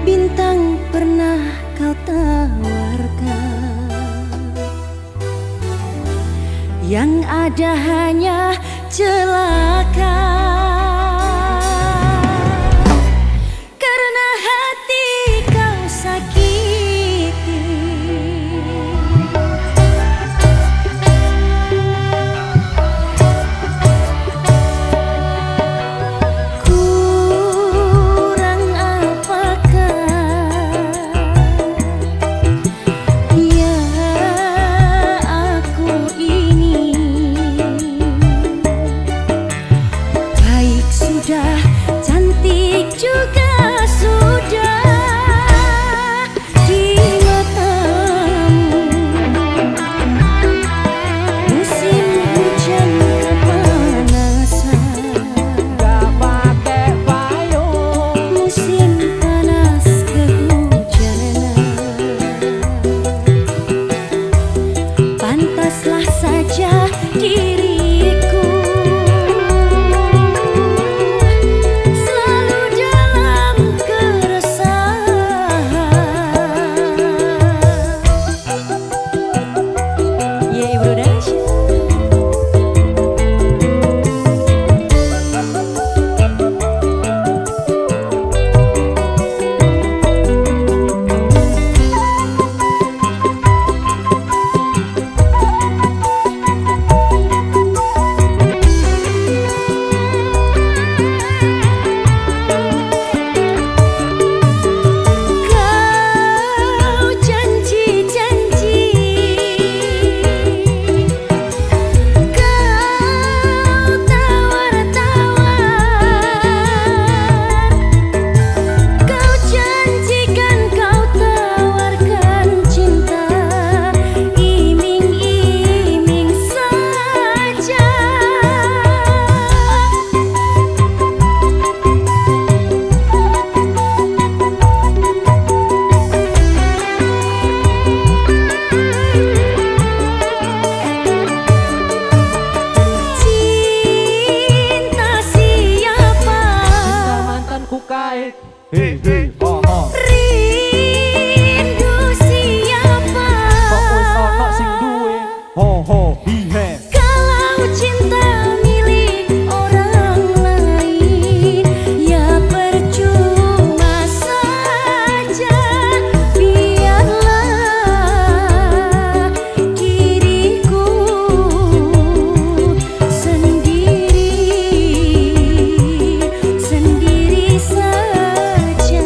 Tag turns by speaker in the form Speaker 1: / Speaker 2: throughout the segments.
Speaker 1: bintang pernah kau tawarkan, yang ada hanya celaka. Karena hati kau sakiti, kurang apakah ya aku ini. Baik sudah, cantik juga sudah di matamu. Musim hujan kepanasan,
Speaker 2: Gak pakai payung.
Speaker 1: musim panas kehujanan. Pantaslah saja diriku selalu dalam keresahan. Yeay Bro Dasya. Kau janji-janji, kau tawar-tawar, kau janjikan kau tawarkan cinta, iming-iming saja. Cinta siapa?
Speaker 2: Mantanku kait. Hei hei ho ho.
Speaker 1: Rindu siapa?
Speaker 2: Fokus ono sing duwe. Ho ho hi he.
Speaker 1: Kalau cinta milik orang lain, ya percuma saja. Biarlah diriku sendiri saja.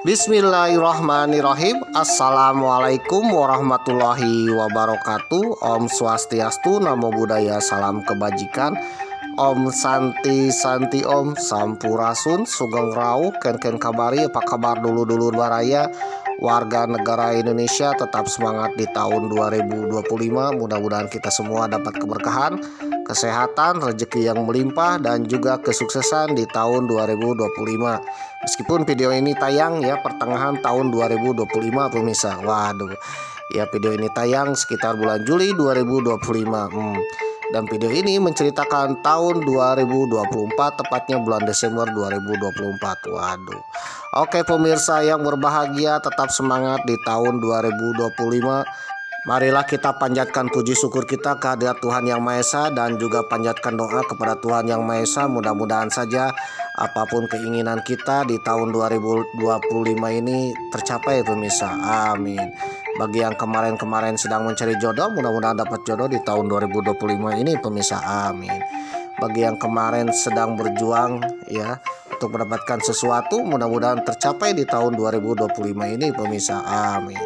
Speaker 3: Bismillahirrahmanirrahim. Assalamualaikum warahmatullahi wabarakatuh. Om Swastiastu, Namo Buddhaya, salam kebajikan. Om Santi Santi Om Sampurasun, Sugeng Rau, Ken kabari, apa kabar dulu-dulur baraya warga negara Indonesia. Tetap semangat di tahun 2025. Mudah-mudahan kita semua dapat keberkahan, kesehatan, rezeki yang melimpah, dan juga kesuksesan di tahun 2025. Meskipun video ini tayang ya pertengahan tahun 2025 pemirsa. Waduh, ya video ini tayang sekitar bulan Juli 2025. Dan video ini menceritakan tahun 2024, tepatnya bulan Desember 2024. Waduh. Oke pemirsa yang berbahagia, tetap semangat di tahun 2025. Marilah kita panjatkan puji syukur kita kehadirat Tuhan Yang Maha Esa, dan juga panjatkan doa kepada Tuhan Yang Maha Esa. Mudah-mudahan saja apapun keinginan kita di tahun 2025 ini tercapai pemirsa. Amin. Bagi yang kemarin-kemarin sedang mencari jodoh, mudah-mudahan dapat jodoh di tahun 2025 ini pemirsa. Amin. Bagi yang kemarin sedang berjuang ya untuk mendapatkan sesuatu, mudah-mudahan tercapai di tahun 2025 ini pemirsa. Amin.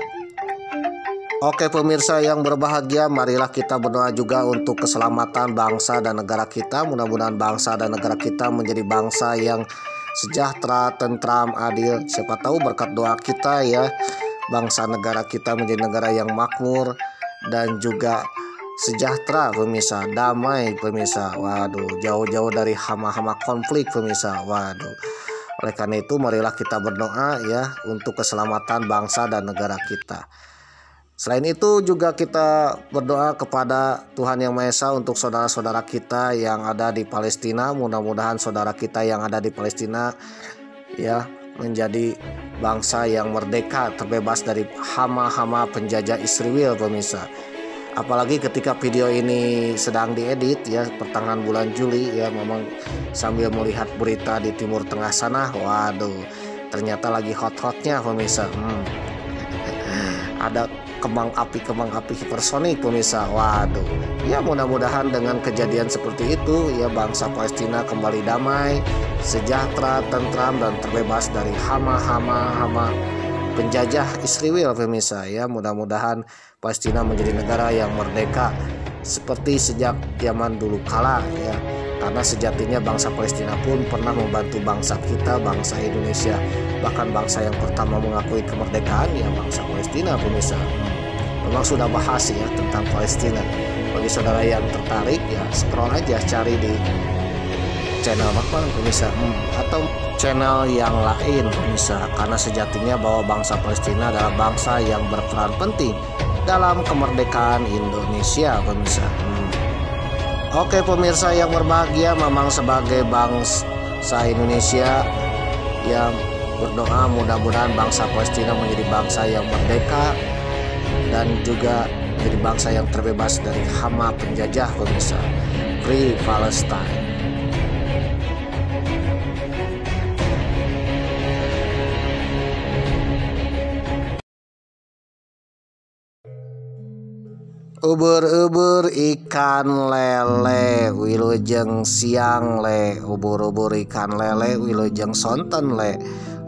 Speaker 3: Oke pemirsa yang berbahagia, marilah kita berdoa juga untuk keselamatan bangsa dan negara kita. Mudah-mudahan bangsa dan negara kita menjadi bangsa yang sejahtera, tentram, adil. Siapa tahu berkat doa kita ya, bangsa negara kita menjadi negara yang makmur dan juga sejahtera pemirsa, damai pemirsa. Waduh, jauh-jauh dari hama-hama konflik pemirsa. Waduh. Oleh karena itu marilah kita berdoa ya untuk keselamatan bangsa dan negara kita. Selain itu juga kita berdoa kepada Tuhan Yang Maha Esa untuk saudara-saudara kita yang ada di Palestina. Mudah-mudahan saudara kita yang ada di Palestina ya menjadi bangsa yang merdeka, terbebas dari hama-hama penjajah Israel pemirsa. Apalagi ketika video ini sedang diedit ya pertengahan bulan Juli ya, memang sambil melihat berita di Timur Tengah sana. Waduh, ternyata lagi hot-hotnya pemirsa. Ada kembang api hipersonik pemirsa. Waduh, ya mudah-mudahan dengan kejadian seperti itu ya bangsa Palestina kembali damai, sejahtera, tentram, dan terbebas dari hama-hama penjajah Israel pemirsa ya. Mudah-mudahan Palestina menjadi negara yang merdeka seperti sejak zaman dulu kala ya, karena sejatinya bangsa Palestina pun pernah membantu bangsa kita, bangsa Indonesia. Bahkan bangsa yang pertama mengakui kemerdekaan ya bangsa Palestina pemirsa. Memang sudah bahas ya tentang Palestina. Bagi saudara yang tertarik ya scroll aja, cari di channel Makman pemirsa atau channel yang lain pemirsa. Karena sejatinya bahwa bangsa Palestina adalah bangsa yang berperan penting dalam kemerdekaan Indonesia pemirsa. Oke pemirsa yang berbahagia, memang sebagai bangsa Indonesia yang berdoa mudah-mudahan bangsa Palestina menjadi bangsa yang merdeka dan juga menjadi bangsa yang terbebas dari hama penjajah pemirsa. Free Palestine. Ubur-ubur ikan lele wilujeng siang le, ubur-ubur ikan lele wilujeng sonten le,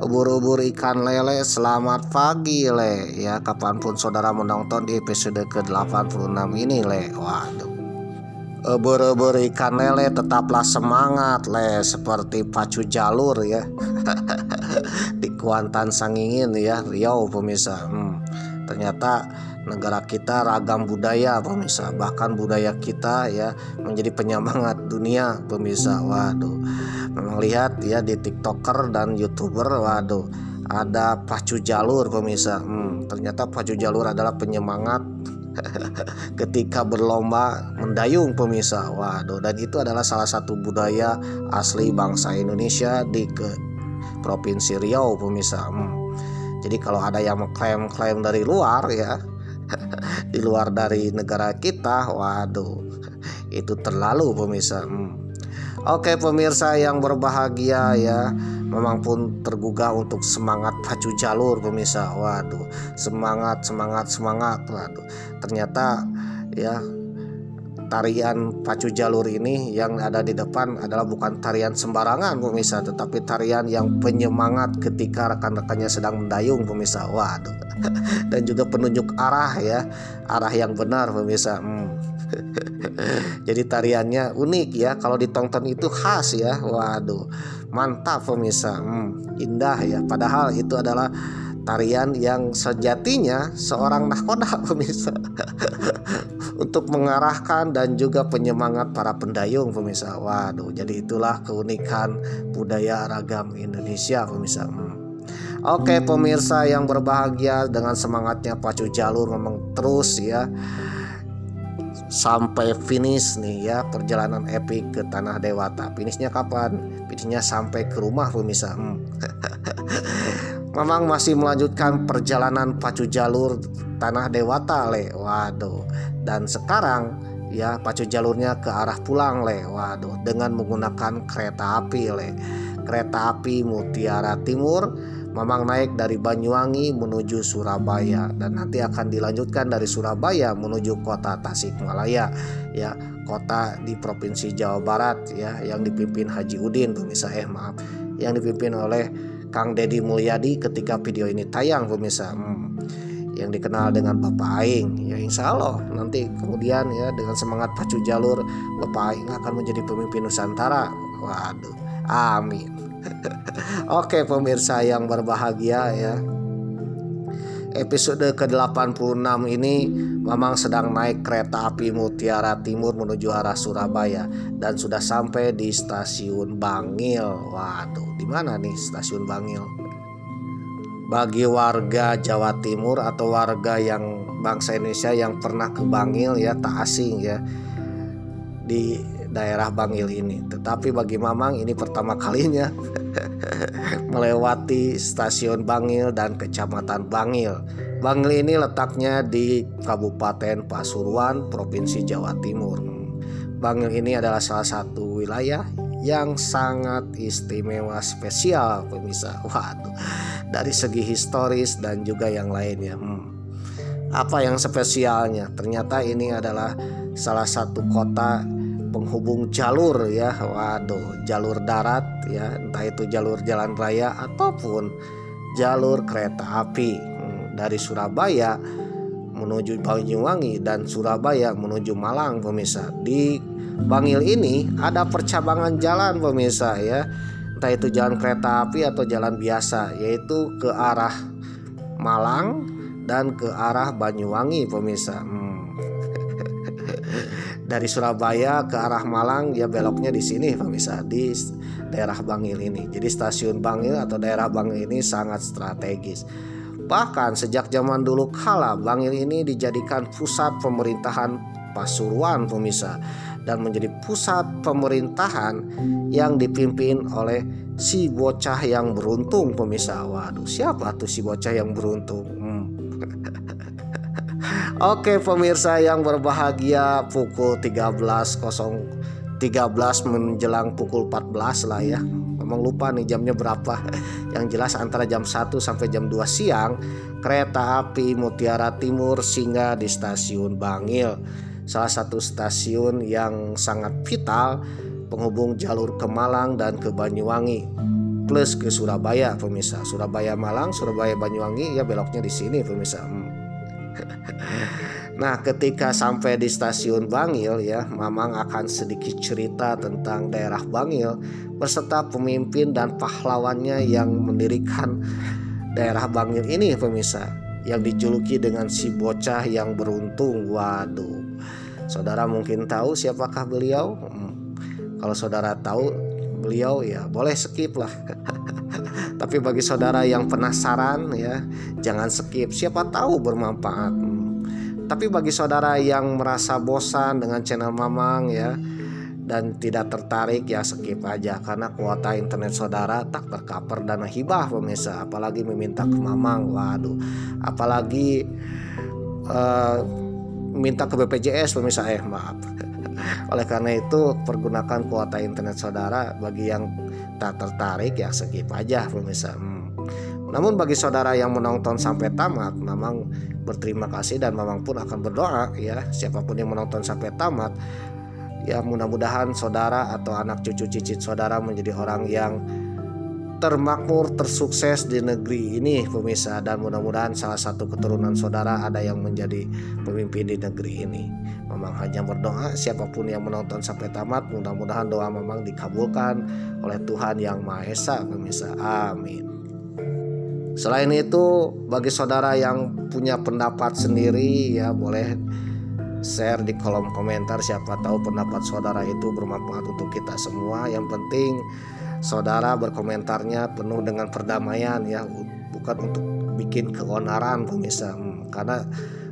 Speaker 3: ubur-ubur ikan lele selamat pagi le ya, kapanpun saudara menonton di episode ke-86 ini le. Waduh, ubur-ubur ikan lele tetaplah semangat le, seperti pacu jalur ya di Kuantan Sangingin ya Riau pemirsa. Ternyata negara kita ragam budaya pemirsa, bahkan budaya kita ya menjadi penyemangat dunia pemirsa. Waduh, memang lihat ya di TikToker dan YouTuber, waduh ada pacu jalur pemirsa. Ternyata pacu jalur adalah penyemangat ketika berlomba mendayung pemirsa. Waduh, dan itu adalah salah satu budaya asli bangsa Indonesia di Provinsi Riau pemirsa. Jadi kalau ada yang mengklaim-klaim dari luar ya di luar dari negara kita, waduh itu terlalu pemirsa. Oke pemirsa yang berbahagia ya, memang pun tergugah untuk semangat pacu jalur pemirsa. Waduh, semangat. Waduh, ternyata ya tarian pacu jalur ini yang ada di depan adalah bukan tarian sembarangan pemirsa, tetapi tarian yang penyemangat ketika rekan-rekannya sedang mendayung pemirsa. Waduh. Dan juga penunjuk arah ya, arah yang benar pemirsa. Jadi tariannya unik ya, kalau ditonton itu khas ya. Waduh, mantap pemirsa. Indah ya, padahal itu adalah tarian yang sejatinya seorang nahkoda pemirsa. Untuk mengarahkan dan juga penyemangat para pendayung pemirsa. Waduh, jadi itulah keunikan budaya ragam Indonesia pemirsa. Oke pemirsa yang berbahagia, dengan semangatnya pacu jalur memang terus ya sampai finish nih ya, perjalanan epik ke Tanah Dewata. Finishnya kapan? Finishnya sampai ke rumah pemirsa. Mamang masih melanjutkan perjalanan pacu jalur Tanah Dewata le. Waduh. Dan sekarang ya pacu jalurnya ke arah pulang le. Waduh, dengan menggunakan kereta api le. Kereta api Mutiara Timur. Mamang naik dari Banyuwangi menuju Surabaya dan nanti akan dilanjutkan dari Surabaya menuju kota Tasikmalaya ya, kota di Provinsi Jawa Barat ya, yang dipimpin Haji Udin pemirsa, yang dipimpin oleh Kang Deddy Mulyadi ketika video ini tayang pemirsa, yang dikenal dengan Bapak Aing ya. Insya Allah nanti kemudian ya dengan semangat pacu jalur Bapak Aing akan menjadi pemimpin Nusantara. Waduh, amin. Oke pemirsa yang berbahagia ya, episode ke-86 ini Mamang sedang naik kereta api Mutiara Timur menuju arah Surabaya dan sudah sampai di stasiun Bangil. Waduh, di mana nih stasiun Bangil? Bagi warga Jawa Timur atau warga yang bangsa Indonesia yang pernah ke Bangil ya, tak asing ya di daerah Bangil ini. Tetapi bagi Mamang ini pertama kalinya melewati stasiun Bangil dan kecamatan Bangil. Bangil ini letaknya di Kabupaten Pasuruan, Provinsi Jawa Timur. Bangil ini adalah salah satu wilayah yang sangat istimewa spesial pemirsa. Waduh, dari segi historis dan juga yang lainnya. Apa yang spesialnya? Ternyata ini adalah salah satu kota penghubung jalur ya. Waduh, jalur darat ya, entah itu jalur jalan raya ataupun jalur kereta api dari Surabaya menuju Banyuwangi dan Surabaya menuju Malang pemirsa. Di Bangil ini ada percabangan jalan pemirsa ya, entah itu jalan kereta api atau jalan biasa, yaitu ke arah Malang dan ke arah Banyuwangi pemirsa. Dari Surabaya ke arah Malang ya beloknya di sini pemirsa, di daerah Bangil ini. Jadi stasiun Bangil atau daerah Bangil ini sangat strategis. Bahkan sejak zaman dulu kala Bangil ini dijadikan pusat pemerintahan Pasuruan pemirsa, dan menjadi pusat pemerintahan yang dipimpin oleh si bocah yang beruntung pemirsa. Waduh, siapa tuh si bocah yang beruntung? Oke pemirsa yang berbahagia, pukul 13.13 menjelang pukul 14 lah ya. Memang lupa nih jamnya berapa. Yang jelas antara jam 1 sampai jam 2 siang kereta api Mutiara Timur singgah di stasiun Bangil, salah satu stasiun yang sangat vital penghubung jalur ke Malang dan ke Banyuwangi plus ke Surabaya pemirsa. Surabaya Malang, Surabaya Banyuwangi ya beloknya di sini pemirsa. Nah, ketika sampai di stasiun Bangil ya, Mamang akan sedikit cerita tentang daerah Bangil beserta pemimpin dan pahlawannya yang mendirikan daerah Bangil ini pemirsa, yang dijuluki dengan si bocah yang beruntung. Waduh, saudara mungkin tahu siapakah beliau? Kalau saudara tahu beliau ya boleh skip lah. Tapi bagi saudara yang penasaran ya, jangan skip, siapa tahu bermanfaat. Tapi bagi saudara yang merasa bosan dengan channel Mamang ya dan tidak tertarik ya skip aja, karena kuota internet saudara tak tercover dana hibah pemirsa, apalagi meminta ke Mamang. Waduh, apalagi minta ke BPJS pemirsa, maaf. Oleh karena itu pergunakan kuota internet saudara. Bagi yang tak tertarik ya skip aja pemirsa. Namun bagi saudara yang menonton sampai tamat, Mamang berterima kasih dan Mamang pun akan berdoa ya, siapapun yang menonton sampai tamat, ya mudah-mudahan saudara atau anak cucu cicit saudara menjadi orang yang termakmur, tersukses di negeri ini pemirsa, dan mudah-mudahan salah satu keturunan saudara ada yang menjadi pemimpin di negeri ini. Mamang hanya berdoa siapapun yang menonton sampai tamat, mudah-mudahan doa Mamang dikabulkan oleh Tuhan Yang Maha Esa pemirsa, amin. Selain itu, bagi saudara yang punya pendapat sendiri ya boleh share di kolom komentar, siapa tahu pendapat saudara itu bermanfaat untuk kita semua. Yang penting saudara berkomentarnya penuh dengan perdamaian ya, bukan untuk bikin keonaran pemirsa. Karena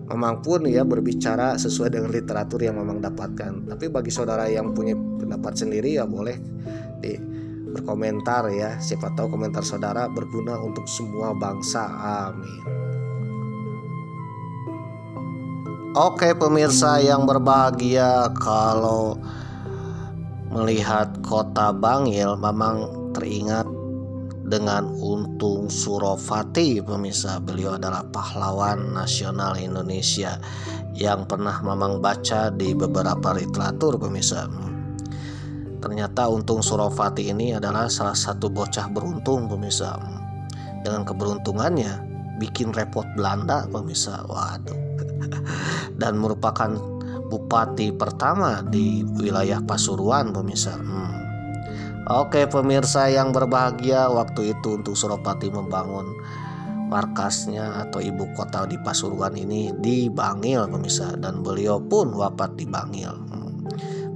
Speaker 3: Mamang pun ya berbicara sesuai dengan literatur yang Mamang dapatkan. Tapi bagi saudara yang punya pendapat sendiri ya boleh berkomentar ya, siapa tahu komentar saudara berguna untuk semua bangsa, amin. Oke pemirsa yang berbahagia, kalau melihat kota Bangil, Mamang teringat dengan Untung Surofati pemirsa. Beliau adalah pahlawan nasional Indonesia yang pernah Mamang baca di beberapa literatur pemirsa. Ternyata Untung Surofati ini adalah salah satu bocah beruntung pemirsa. Dengan keberuntungannya bikin repot Belanda pemirsa, waduh. Dan merupakan bupati pertama di wilayah Pasuruan pemirsa. Oke pemirsa yang berbahagia, waktu itu Untung Surofati membangun markasnya atau ibu kota di Pasuruan ini di Bangil pemirsa, dan beliau pun wafat di Bangil.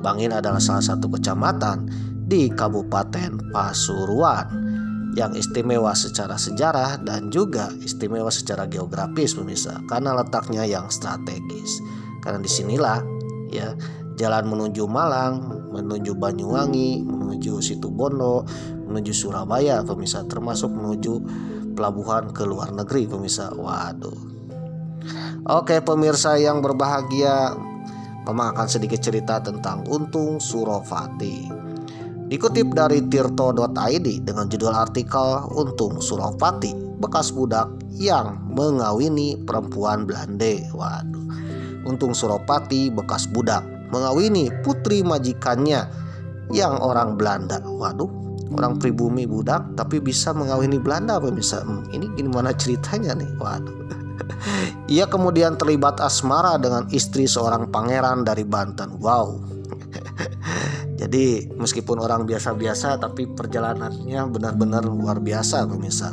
Speaker 3: Bangil adalah salah satu kecamatan di Kabupaten Pasuruan yang istimewa secara sejarah dan juga istimewa secara geografis pemirsa, karena letaknya yang strategis. Karena disinilah ya jalan menuju Malang, menuju Banyuwangi, menuju Situbondo, menuju Surabaya pemirsa, termasuk menuju pelabuhan ke luar negeri pemirsa. Waduh. Oke pemirsa yang berbahagia, Mamang akan sedikit cerita tentang Untung Surofati. Dikutip dari tirto.id dengan judul artikel Untung Surofati, bekas budak yang mengawini perempuan Belanda. Waduh. Untung Surofati bekas budak mengawini putri majikannya yang orang Belanda. Waduh, orang pribumi budak tapi bisa mengawini Belanda pemirsa. Ini gimana ceritanya nih? Waduh. Ia kemudian terlibat asmara dengan istri seorang pangeran dari Banten. Wow. Jadi meskipun orang biasa-biasa tapi perjalanannya benar-benar luar biasa pemirsa.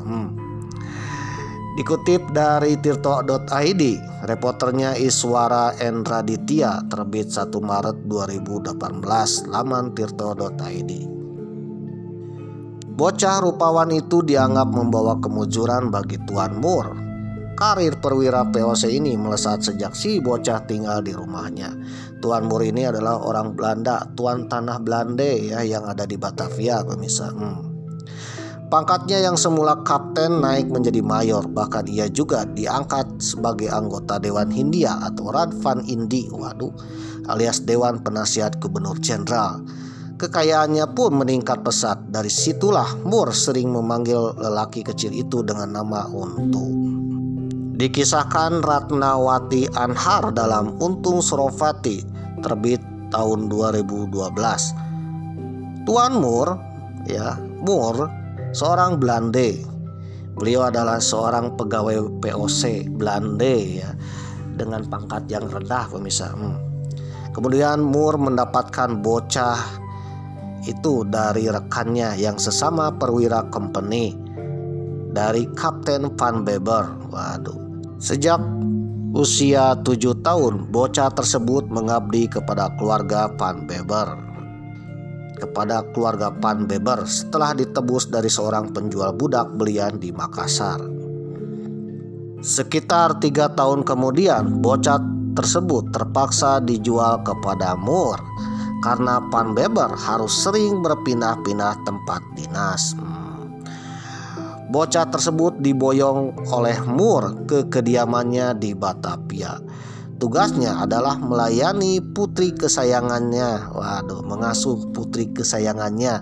Speaker 3: Dikutip dari tirto.id, reporternya Iswara Endraditya, terbit 1 Maret 2018, laman tirto.id. Bocah rupawan itu dianggap membawa kemujuran bagi Tuan Moore. Karir perwira POC ini melesat sejak si bocah tinggal di rumahnya. Tuan Moore ini adalah orang Belanda, tuan tanah Belanda ya, yang ada di Batavia pemirsa. Pangkatnya yang semula kapten naik menjadi mayor, bahkan ia juga diangkat sebagai anggota Dewan Hindia atau Radvan Indi, waduh, alias Dewan Penasihat Gubernur Jenderal. Kekayaannya pun meningkat pesat. Dari situlah Moore sering memanggil lelaki kecil itu dengan nama Untung. Dikisahkan Ratnawati Anhar dalam Untung Surofati, terbit tahun 2012. Tuan Moore ya, Moore seorang Belanda. Beliau adalah seorang pegawai POC Belanda ya, dengan pangkat yang rendah pemirsa. Kemudian Moore mendapatkan bocah itu dari rekannya yang sesama perwira company, dari Kapten Van Beber. Waduh. Sejak usia 7 tahun, bocah tersebut mengabdi kepada keluarga Van Beber. Setelah ditebus dari seorang penjual budak belian di Makassar. Sekitar 3 tahun kemudian, bocah tersebut terpaksa dijual kepada Moore karena Van Beber harus sering berpindah-pindah tempat dinas. Bocah tersebut diboyong oleh Moore ke kediamannya di Batavia. Tugasnya adalah melayani putri kesayangannya. Waduh, mengasuh putri kesayangannya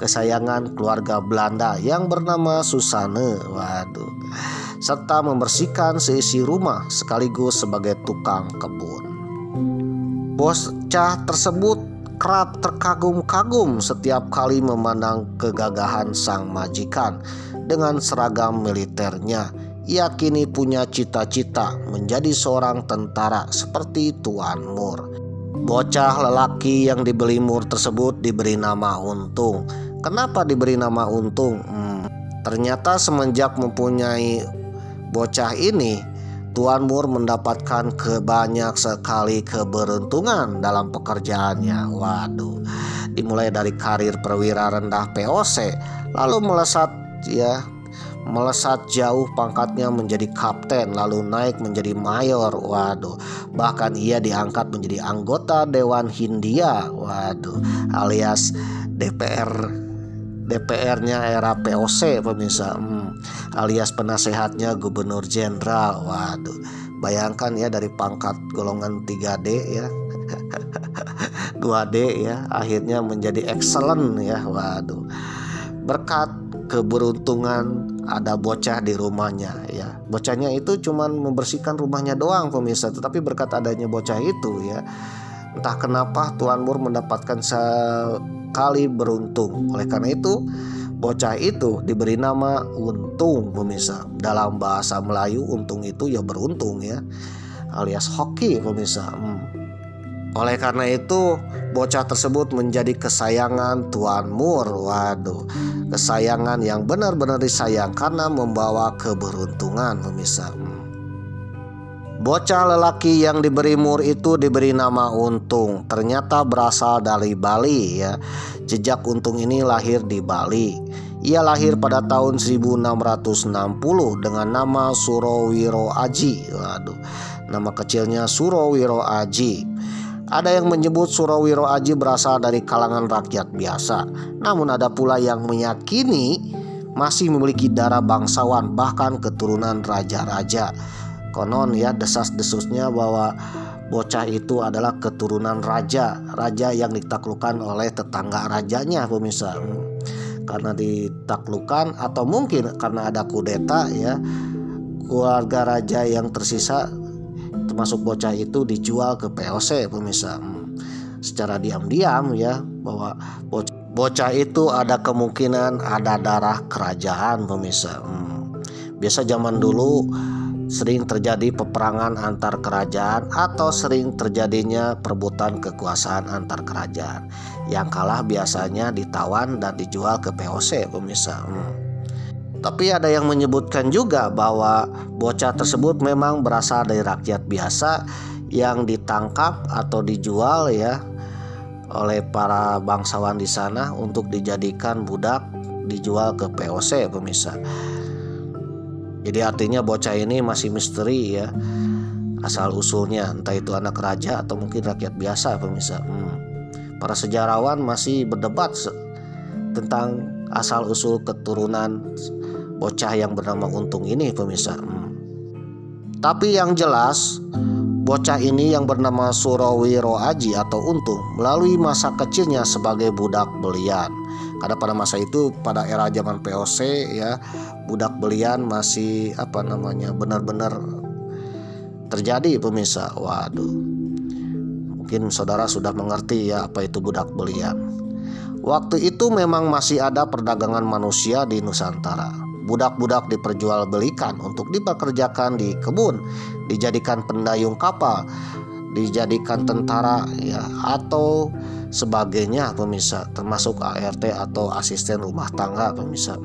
Speaker 3: kesayangan keluarga Belanda yang bernama Susanne. Waduh. Serta membersihkan seisi rumah sekaligus sebagai tukang kebun. Bocah tersebut kerap terkagum-kagum setiap kali memandang kegagahan sang majikan dengan seragam militernya. Ia kini punya cita-cita menjadi seorang tentara seperti Tuan Moore. Bocah lelaki yang dibeli Moore tersebut diberi nama Untung. Kenapa diberi nama Untung? Ternyata semenjak mempunyai bocah ini, Tuan Moore mendapatkan banyak sekali keberuntungan dalam pekerjaannya. Waduh, dimulai dari karir perwira rendah POC, lalu melesat jauh pangkatnya menjadi kapten, lalu naik menjadi mayor. Waduh, bahkan ia diangkat menjadi anggota Dewan Hindia. Waduh, alias DPR-nya era POC pemirsa, alias penasehatnya gubernur jenderal. Waduh, bayangkan ya, dari pangkat golongan 3D ya 2D ya, akhirnya menjadi excellent ya. Waduh, berkat keberuntungan ada bocah di rumahnya ya. Bocahnya itu cuman membersihkan rumahnya doang pemirsa, tetapi berkat adanya bocah itu ya, entah kenapa Tuan Moore mendapatkan sekali beruntung. Oleh karena itu bocah itu diberi nama Untung pemirsa. Dalam bahasa Melayu untung itu ya beruntung ya, alias hoki pemirsa. Oleh karena itu bocah tersebut menjadi kesayangan Tuan Moore. Waduh, kesayangan yang benar-benar disayang karena membawa keberuntungan pemirsa. Bocah lelaki yang diberi Moore itu diberi nama Untung. Ternyata berasal dari Bali ya. Jejak Untung ini lahir di Bali. Ia lahir pada tahun 1660 dengan nama Surawiro Aji. Waduh, nama kecilnya Surawiro Aji. Ada yang menyebut Surawiro Aji berasal dari kalangan rakyat biasa. Namun ada pula yang meyakini masih memiliki darah bangsawan, bahkan keturunan raja-raja. Konon ya, desas-desusnya bahwa bocah itu adalah keturunan raja yang ditaklukkan oleh tetangga rajanya pemirsa. Karena ditaklukkan atau mungkin karena ada kudeta ya, keluarga raja yang tersisa termasuk bocah itu dijual ke POC pemirsa. Secara diam-diam ya, bahwa bocah itu ada kemungkinan ada darah kerajaan pemirsa. Biasa zaman dulu sering terjadi peperangan antar kerajaan atau sering terjadinya perebutan kekuasaan antar kerajaan. Yang kalah biasanya ditawan dan dijual ke POC pemirsa. Tapi ada yang menyebutkan juga bahwa bocah tersebut memang berasal dari rakyat biasa yang ditangkap atau dijual ya oleh para bangsawan di sana untuk dijadikan budak, dijual ke POC pemirsa. Jadi artinya bocah ini masih misteri ya, asal usulnya, entah itu anak raja atau mungkin rakyat biasa pemirsa. Para sejarawan masih berdebat tentang asal usul keturunan bocah yang bernama Untung ini pemirsa. Tapi yang jelas bocah ini yang bernama Surawiro Aji atau Untung melalui masa kecilnya sebagai budak belian. Karena pada masa itu, pada era zaman POC ya, budak belian masih benar-benar terjadi pemirsa. Waduh, mungkin saudara sudah mengerti ya apa itu budak belian. Waktu itu memang masih ada perdagangan manusia di Nusantara. Budak-budak diperjualbelikan untuk dipekerjakan di kebun, dijadikan pendayung kapal, dijadikan tentara ya, atau sebagainya pemirsa, termasuk ART atau asisten rumah tangga pemirsa.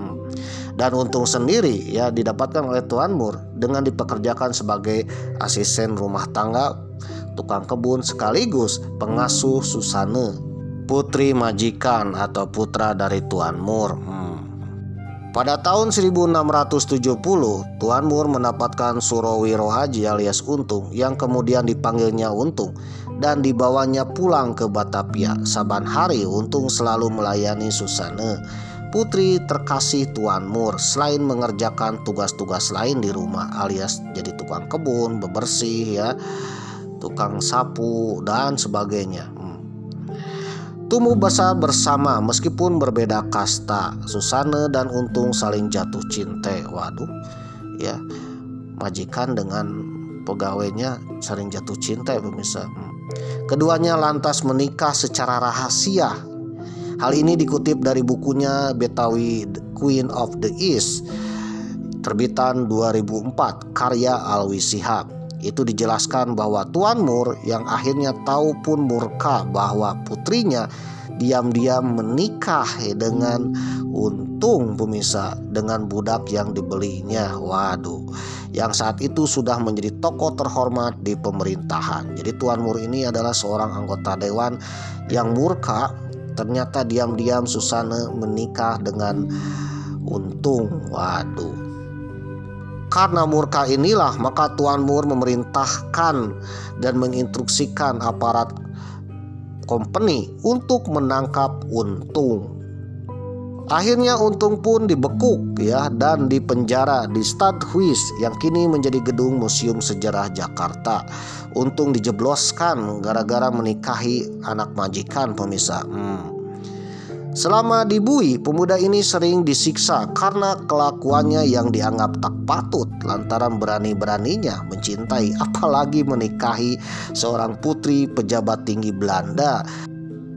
Speaker 3: Dan Untung sendiri ya didapatkan oleh Tuan Moore dengan dipekerjakan sebagai asisten rumah tangga, tukang kebun sekaligus pengasuh Susanne, putri majikan atau putra dari Tuan Moore. Pada tahun 1670, Tuan Moore mendapatkan Surawiro Aji alias Untung yang kemudian dipanggilnya Untung dan dibawanya pulang ke Batavia. Saban hari Untung selalu melayani Susanne, putri terkasih Tuan Moore, selain mengerjakan tugas-tugas lain di rumah alias jadi tukang kebun, bebersih ya, tukang sapu dan sebagainya. Tumbuh besar bersama meskipun berbeda kasta. Susana dan Untung saling jatuh cinta. Waduh, ya, majikan dengan pegawainya saling jatuh cinta ya pemirsa. Keduanya lantas menikah secara rahasia. Hal ini dikutip dari bukunya Betawi Queen of the East, terbitan 2004, karya Alwi Shihab. Itu dijelaskan bahwa Tuan Moore yang akhirnya tahu pun murka bahwa putrinya diam-diam menikah dengan Untung pemirsa, dengan budak yang dibelinya. Waduh, yang saat itu sudah menjadi tokoh terhormat di pemerintahan. Jadi Tuan Moore ini adalah seorang anggota dewan yang murka. Ternyata diam-diam Susana menikah dengan Untung. Waduh. Karena murka inilah maka Tuan Moore memerintahkan dan menginstruksikan aparat company untuk menangkap Untung. Akhirnya Untung pun dibekuk ya dan dipenjara di Stadhuis yang kini menjadi gedung Museum Sejarah Jakarta. Untung dijebloskan gara-gara menikahi anak majikan pemirsa. Selama di Bui, pemuda ini sering disiksa karena kelakuannya yang dianggap tak patut lantaran berani-beraninya mencintai apalagi menikahi seorang putri pejabat tinggi Belanda.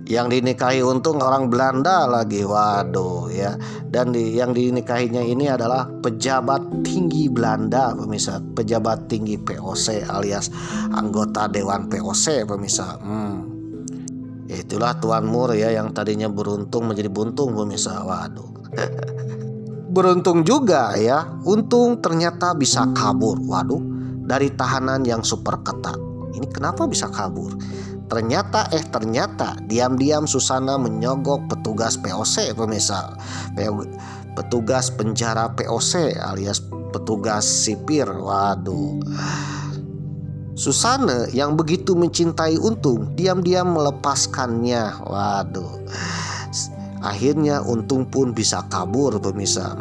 Speaker 3: Yang dinikahi Untung orang Belanda lagi. Waduh ya. Dan yang dinikahinya ini adalah pejabat tinggi Belanda pemirsa, pejabat tinggi POC alias anggota dewan POC pemirsa. Itulah Tuan Moore ya, yang tadinya beruntung menjadi buntung pemirsa. Waduh. Beruntung juga ya, Untung ternyata bisa kabur. Waduh, dari tahanan yang super ketat. Ini kenapa bisa kabur? Ternyata diam-diam Susana menyogok petugas POC pemirsa. Petugas penjara POC alias petugas sipir. Waduh. Susana yang begitu mencintai Untung diam-diam melepaskannya. Waduh. Akhirnya Untung pun bisa kabur pemirsa.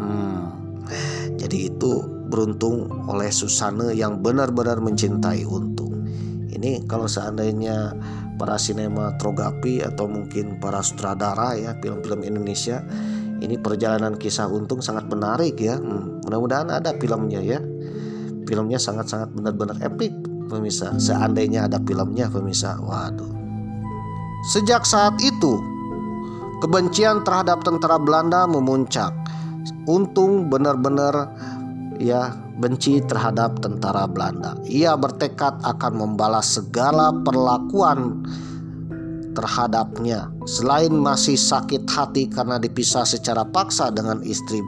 Speaker 3: Jadi itu beruntung oleh Susana yang benar-benar mencintai Untung. Ini kalau seandainya para sinematografi atau mungkin para sutradara ya film-film Indonesia, ini perjalanan kisah Untung sangat menarik ya. Mudah-mudahan ada filmnya ya. Filmnya sangat-sangat benar-benar epik pemirsa. Seandainya ada filmnya pemirsa. Waduh. Sejak saat itu kebencian terhadap tentara Belanda memuncak. Untung benar-benar ya benci terhadap tentara Belanda. Ia bertekad akan membalas segala perlakuan terhadapnya. Selain masih sakit hati karena dipisah secara paksa dengan istri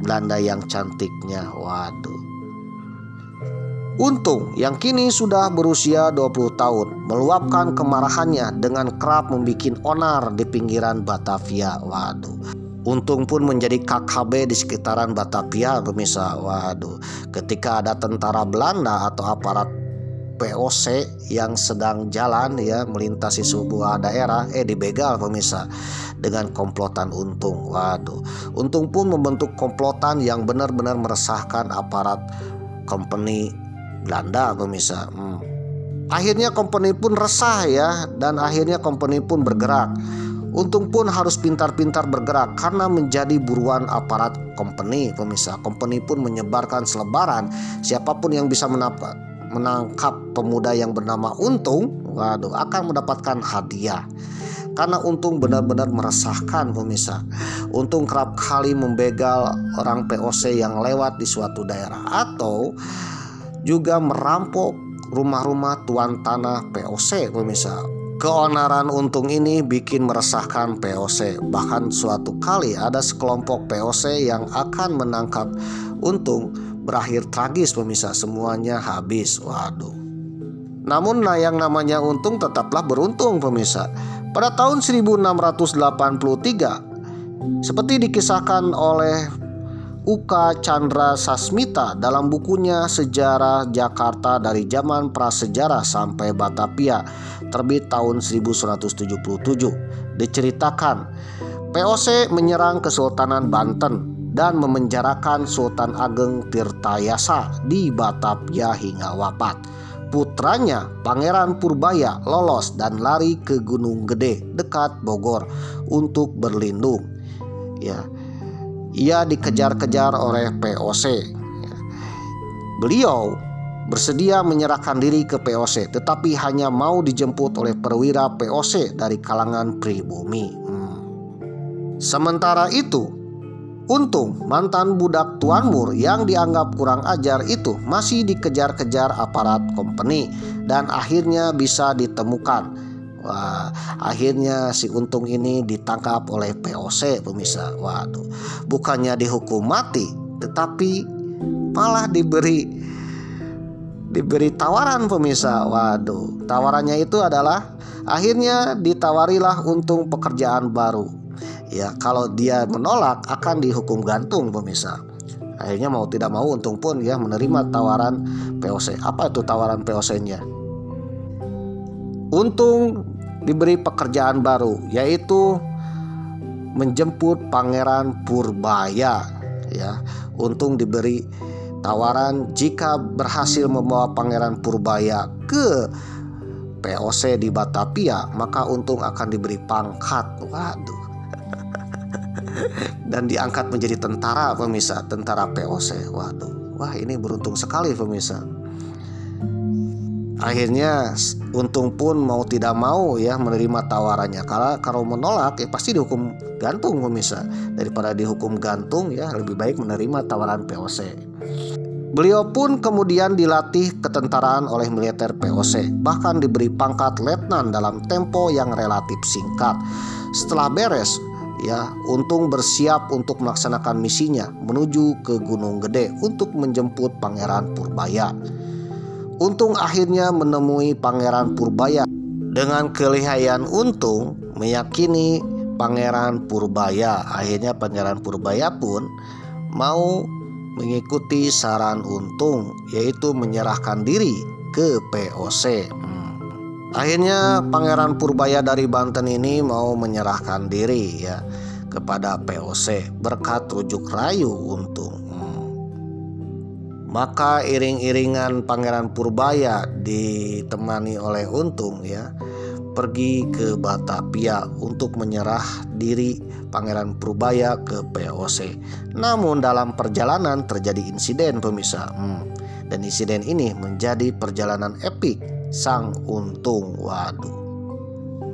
Speaker 3: Belanda yang cantiknya. Waduh. Untung yang kini sudah berusia 20 tahun meluapkan kemarahannya dengan kerap membuat onar di pinggiran Batavia. Waduh. Untung pun menjadi KKB di sekitaran Batavia pemirsa. Waduh. Ketika ada tentara Belanda atau aparat POC yang sedang jalan ya melintasi sebuah daerah, dibegal pemirsa dengan komplotan Untung. Waduh. Untung pun membentuk komplotan yang benar-benar meresahkan aparat company Belanda pemirsa. Akhirnya company pun resah ya, dan akhirnya company pun bergerak. Untung pun harus pintar-pintar bergerak karena menjadi buruan aparat company pemirsa. Company pun menyebarkan selebaran, siapapun yang bisa menangkap pemuda yang bernama Untung, waduh, akan mendapatkan hadiah. Karena Untung benar-benar meresahkan pemirsa. Untung kerap kali membegal orang POC yang lewat di suatu daerah atau juga merampok rumah-rumah tuan tanah POC pemirsa. Keonaran Untung ini bikin meresahkan POC. Bahkan suatu kali ada sekelompok POC yang akan menangkap Untung, berakhir tragis pemirsa, semuanya habis. Waduh. Namun yang namanya Untung tetaplah beruntung pemirsa. Pada tahun 1683, seperti dikisahkan oleh Uka Chandra Sasmita dalam bukunya Sejarah Jakarta dari Zaman Prasejarah sampai Batavia, terbit tahun 1177, diceritakan POC menyerang Kesultanan Banten dan memenjarakan Sultan Ageng Tirtayasa di Batavia hingga wafat. putranya Pangeran Purbaya lolos dan lari ke Gunung Gede dekat Bogor untuk berlindung. Ya, ia dikejar-kejar oleh POC. Beliau bersedia menyerahkan diri ke POC, tetapi hanya mau dijemput oleh perwira POC dari kalangan pribumi. Sementara itu, Untung, mantan budak Tuan Mur yang dianggap kurang ajar itu masih dikejar-kejar aparat company dan akhirnya bisa ditemukan. Wah, akhirnya si Untung ini ditangkap oleh POC, pemirsa. Waduh, bukannya dihukum mati, tetapi malah diberi tawaran, pemirsa. Waduh, tawarannya itu adalah akhirnya ditawarilah Untung pekerjaan baru. Ya, kalau dia menolak akan dihukum gantung, pemirsa. Akhirnya mau tidak mau Untung pun ya menerima tawaran POC. Apa itu tawaran POC-nya? Untung diberi pekerjaan baru, yaitu menjemput Pangeran Purbaya. Ya, Untung diberi tawaran jika berhasil membawa Pangeran Purbaya ke POC di Batavia, maka Untung akan diberi pangkat. Waduh. Dan diangkat menjadi tentara, pemirsa, tentara POC. Waduh, wah ini beruntung sekali, pemirsa. Akhirnya Untung pun mau tidak mau ya menerima tawarannya. Karena kalau menolak ya pasti dihukum gantung, pemirsa. Daripada dihukum gantung ya lebih baik menerima tawaran POC. Beliau pun kemudian dilatih ketentaraan oleh militer POC, bahkan diberi pangkat letnan dalam tempo yang relatif singkat. Setelah beres, ya, Untung bersiap untuk melaksanakan misinya menuju ke Gunung Gede untuk menjemput Pangeran Purbaya. Untung akhirnya menemui Pangeran Purbaya. Dengan kelihayan Untung meyakini Pangeran Purbaya, akhirnya Pangeran Purbaya pun mau mengikuti saran Untung, yaitu menyerahkan diri ke POC. Akhirnya Pangeran Purbaya dari Banten ini mau menyerahkan diri ya kepada POC berkat rujuk rayu Untung. Maka iring-iringan Pangeran Purbaya ditemani oleh Untung ya pergi ke Batavia untuk menyerah diri Pangeran Purbaya ke POC. Namun dalam perjalanan terjadi insiden, pemirsa. Dan insiden ini menjadi perjalanan epik sang Untung. Waduh.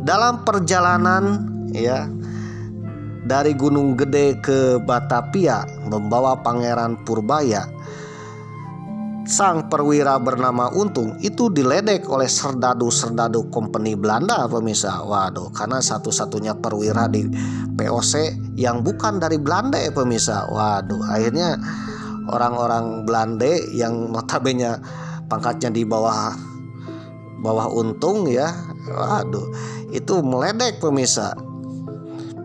Speaker 3: Dalam perjalanan ya dari Gunung Gede ke Batavia membawa Pangeran Purbaya, sang perwira bernama Untung itu diledek oleh serdadu-serdadu kompeni Belanda, pemirsa. Waduh, karena satu-satunya perwira di POC yang bukan dari Belanda ya, pemirsa. Waduh, akhirnya orang-orang Belanda yang notabene pangkatnya di bawah Untung ya. Waduh, itu meledek, pemirsa.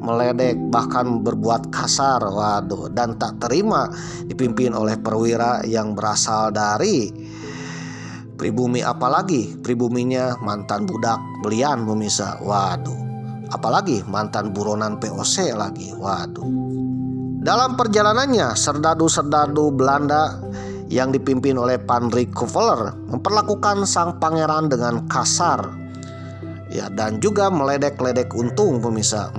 Speaker 3: Meledek, bahkan berbuat kasar. Waduh, dan tak terima dipimpin oleh perwira yang berasal dari pribumi, apalagi pribuminya mantan budak belian, pemirsa. Waduh, apalagi mantan buronan POC lagi. Waduh. Dalam perjalanannya serdadu-serdadu Belanda yang dipimpin oleh Panrik Koveler memperlakukan sang pangeran dengan kasar ya, dan juga meledek-ledek Untung, pemirsa.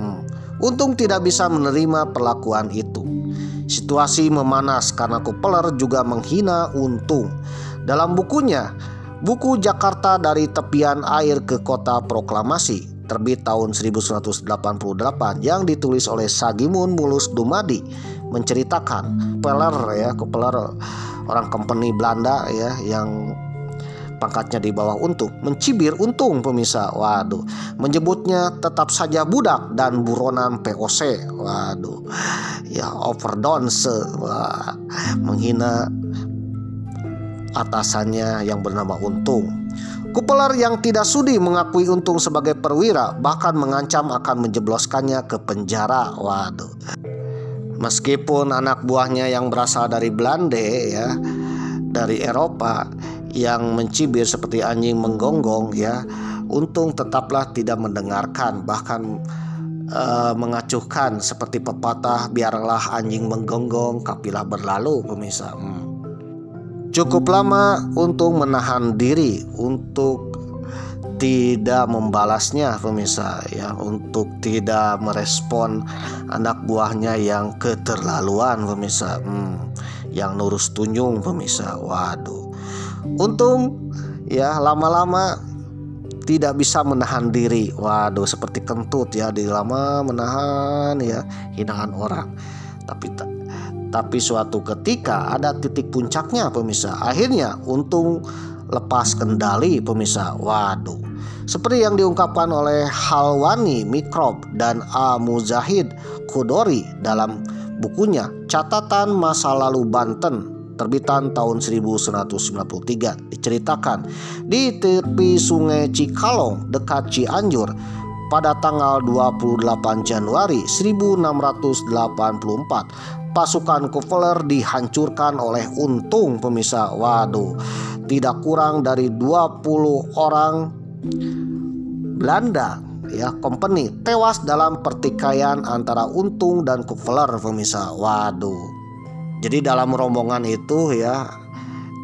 Speaker 3: Untung tidak bisa menerima perlakuan itu. Situasi memanas karena Koveler juga menghina Untung. Dalam bukunya, buku Jakarta dari Tepian Air ke Kota Proklamasi, terbit tahun 1988, yang ditulis oleh Sagimun Mulus Dumadi, menceritakan Koveler orang kompeni Belanda ya yang pangkatnya di bawah Untung mencibir Untung, pemirsa. Waduh, menyebutnya tetap saja budak dan buronan POC. Waduh, ya overdose. Wah, menghina atasannya yang bernama Untung. Koveler yang tidak sudi mengakui Untung sebagai perwira bahkan mengancam akan menjebloskannya ke penjara. Waduh. Meskipun anak buahnya yang berasal dari Belanda ya, dari Eropa, yang mencibir seperti anjing menggonggong ya, Untung tetaplah tidak mendengarkan, bahkan mengacuhkan seperti pepatah, biarlah anjing menggonggong kapilah berlalu, pemirsa. Cukup lama Untung menahan diri untuk tidak membalasnya pemirsa ya, untuk tidak merespon anak buahnya yang keterlaluan pemirsa, yang nurus tunjung pemirsa. Waduh, Untung ya lama-lama tidak bisa menahan diri. Waduh, seperti kentut ya, lama menahan ya hinaan orang. Tapi suatu ketika ada titik puncaknya pemirsa. Akhirnya Untung lepas kendali pemirsa. Waduh, seperti yang diungkapkan oleh Halwani Mikrob dan A. Mujahid Khudori dalam bukunya Catatan Masa Lalu Banten terbitan tahun 1993, diceritakan di tepi sungai Cikalong dekat Cianjur pada tanggal 28 Januari 1684 pasukan Kuvler dihancurkan oleh Untung pemirsa. Waduh, tidak kurang dari 20 orang Belanda ya company tewas dalam pertikaian antara Untung dan Kuvler pemirsa. Waduh, jadi dalam rombongan itu ya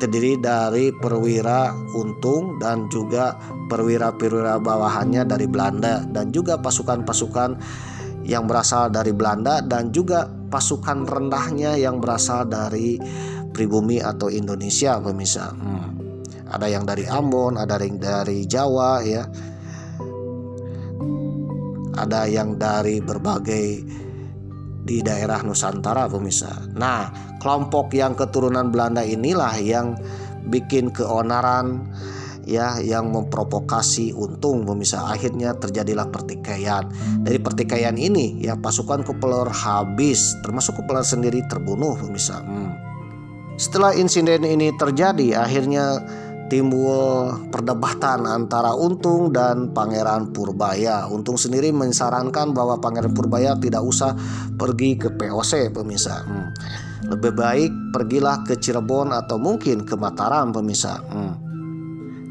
Speaker 3: terdiri dari perwira Untung dan juga perwira-perwira bawahannya dari Belanda, dan juga pasukan-pasukan yang berasal dari Belanda, dan juga pasukan rendahnya yang berasal dari pribumi atau Indonesia pemirsa. Ada yang dari Ambon, ada yang dari Jawa ya, ada yang dari berbagai di daerah Nusantara pemirsa. Nah, kelompok yang keturunan Belanda inilah yang bikin keonaran ya, yang memprovokasi Untung pemirsa. Akhirnya terjadilah pertikaian. Dari pertikaian ini ya pasukan Kuvler habis, termasuk Kuvler sendiri terbunuh pemirsa. Setelah insiden ini terjadi, akhirnya timbul perdebatan antara Untung dan Pangeran Purbaya. Untung sendiri menyarankan bahwa Pangeran Purbaya tidak usah pergi ke POC pemirsa. Lebih baik pergilah ke Cirebon atau mungkin ke Mataram pemirsa.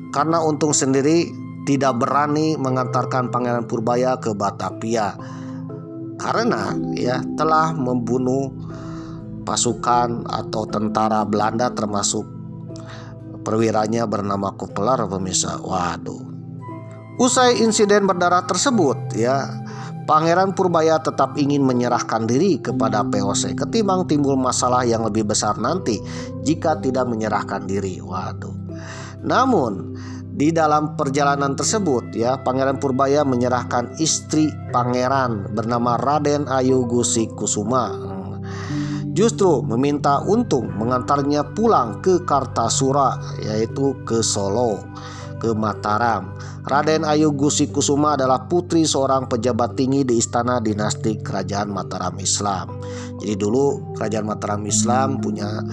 Speaker 3: Karena Untung sendiri tidak berani mengantarkan Pangeran Purbaya ke Batavia karena ya telah membunuh pasukan atau tentara Belanda termasuk perwiranya bernama Kuvler pemirsa. Waduh. Usai insiden berdarah tersebut ya, Pangeran Purbaya tetap ingin menyerahkan diri kepada POC ketimbang timbul masalah yang lebih besar nanti jika tidak menyerahkan diri. Waduh. Namun di dalam perjalanan tersebut ya, Pangeran Purbaya menyerahkan istri pangeran bernama Raden Ayu Gusi Kusuma. Justru meminta Untung mengantarnya pulang ke Kartasura, yaitu ke Solo, ke Mataram. Raden Ayu Gusi Kusuma adalah putri seorang pejabat tinggi di istana dinasti Kerajaan Mataram Islam. Jadi dulu Kerajaan Mataram Islam punya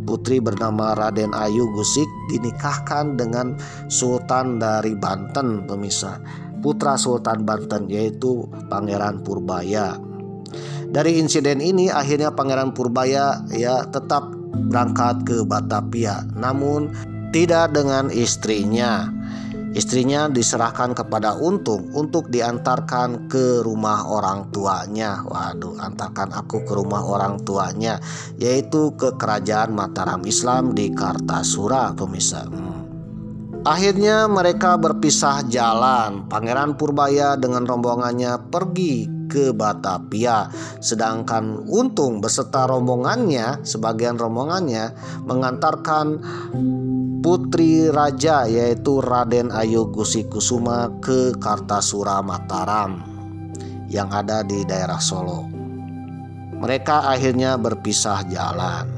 Speaker 3: putri bernama Raden Ayu Gusik, dinikahkan dengan Sultan dari Banten pemirsa, putra Sultan Banten yaitu Pangeran Purbaya. Dari insiden ini akhirnya Pangeran Purbaya ya tetap berangkat ke Batavia, namun tidak dengan istrinya. Istrinya diserahkan kepada Untung untuk diantarkan ke rumah orang tuanya. Waduh, antarkan aku ke rumah orang tuanya, yaitu ke Kerajaan Mataram Islam di Kartasura pemirsa. Akhirnya mereka berpisah jalan. Pangeran Purbaya dengan rombongannya pergi ke Batavia, sedangkan Untung beserta rombongannya, sebagian rombongannya mengantarkan putri raja yaitu Raden Ayu Gusi Kusuma ke Kartasura Mataram yang ada di daerah Solo. Mereka akhirnya berpisah jalan.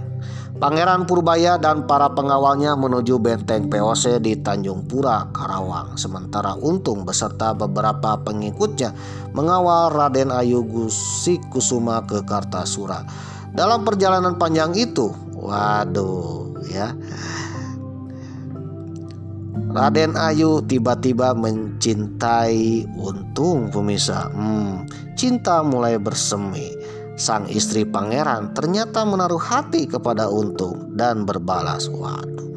Speaker 3: Pangeran Purbaya dan para pengawalnya menuju benteng POC di Tanjung Pura, Karawang. Sementara Untung beserta beberapa pengikutnya mengawal Raden Ayu Gusi Kusuma ke Kartasura. Dalam perjalanan panjang itu, waduh ya, Raden Ayu tiba-tiba mencintai Untung pemirsa. Cinta mulai bersemi. Sang istri pangeran ternyata menaruh hati kepada Untung dan berbalas. Waduh,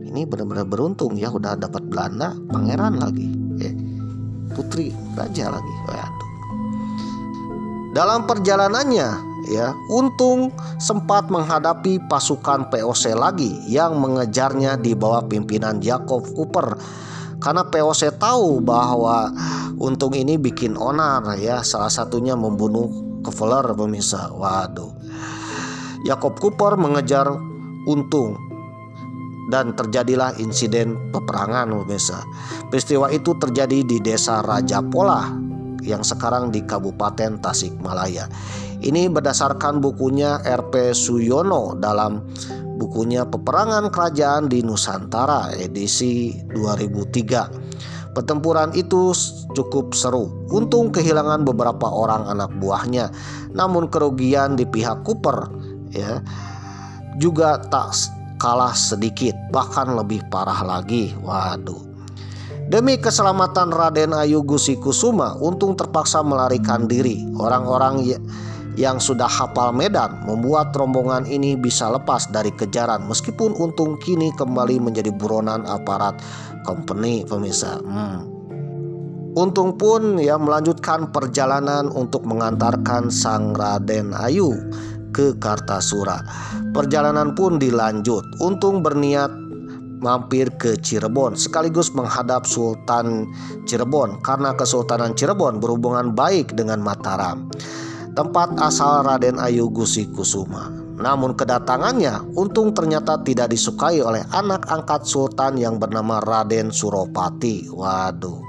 Speaker 3: ini benar-benar beruntung ya, udah dapat Belanda, pangeran lagi, putri raja lagi. Waduh. Dalam perjalanannya ya, Untung sempat menghadapi pasukan POC lagi yang mengejarnya di bawah pimpinan Jacob Cooper. Karena POC tahu bahwa Untung ini bikin onar ya, salah satunya membunuh Kveler pemirsa. Waduh. Jacob Cooper mengejar Untung dan terjadilah insiden peperangan pemirsa. Peristiwa itu terjadi di desa Raja Polah yang sekarang di Kabupaten Tasikmalaya. Ini berdasarkan bukunya R.P. Suyono dalam bukunya Peperangan Kerajaan di Nusantara edisi 2003. Pertempuran itu cukup seru. Untung kehilangan beberapa orang anak buahnya, namun kerugian di pihak Cooper ya juga tak kalah sedikit, bahkan lebih parah lagi. Waduh. Demi keselamatan Raden Ayu Gusi Kusuma, Untung terpaksa melarikan diri. Orang-orang yang sudah hafal medan membuat rombongan ini bisa lepas dari kejaran, meskipun Untung kini kembali menjadi buronan aparat company pemirsa. Untung pun ya melanjutkan perjalanan untuk mengantarkan sang Raden Ayu ke Kartasura. Perjalanan pun dilanjut. Untung berniat mampir ke Cirebon sekaligus menghadap Sultan Cirebon karena Kesultanan Cirebon berhubungan baik dengan Mataram, tempat asal Raden Ayu Gusi Kusuma. Namun kedatangannya Untung ternyata tidak disukai oleh anak angkat Sultan yang bernama Raden Suropati. Waduh.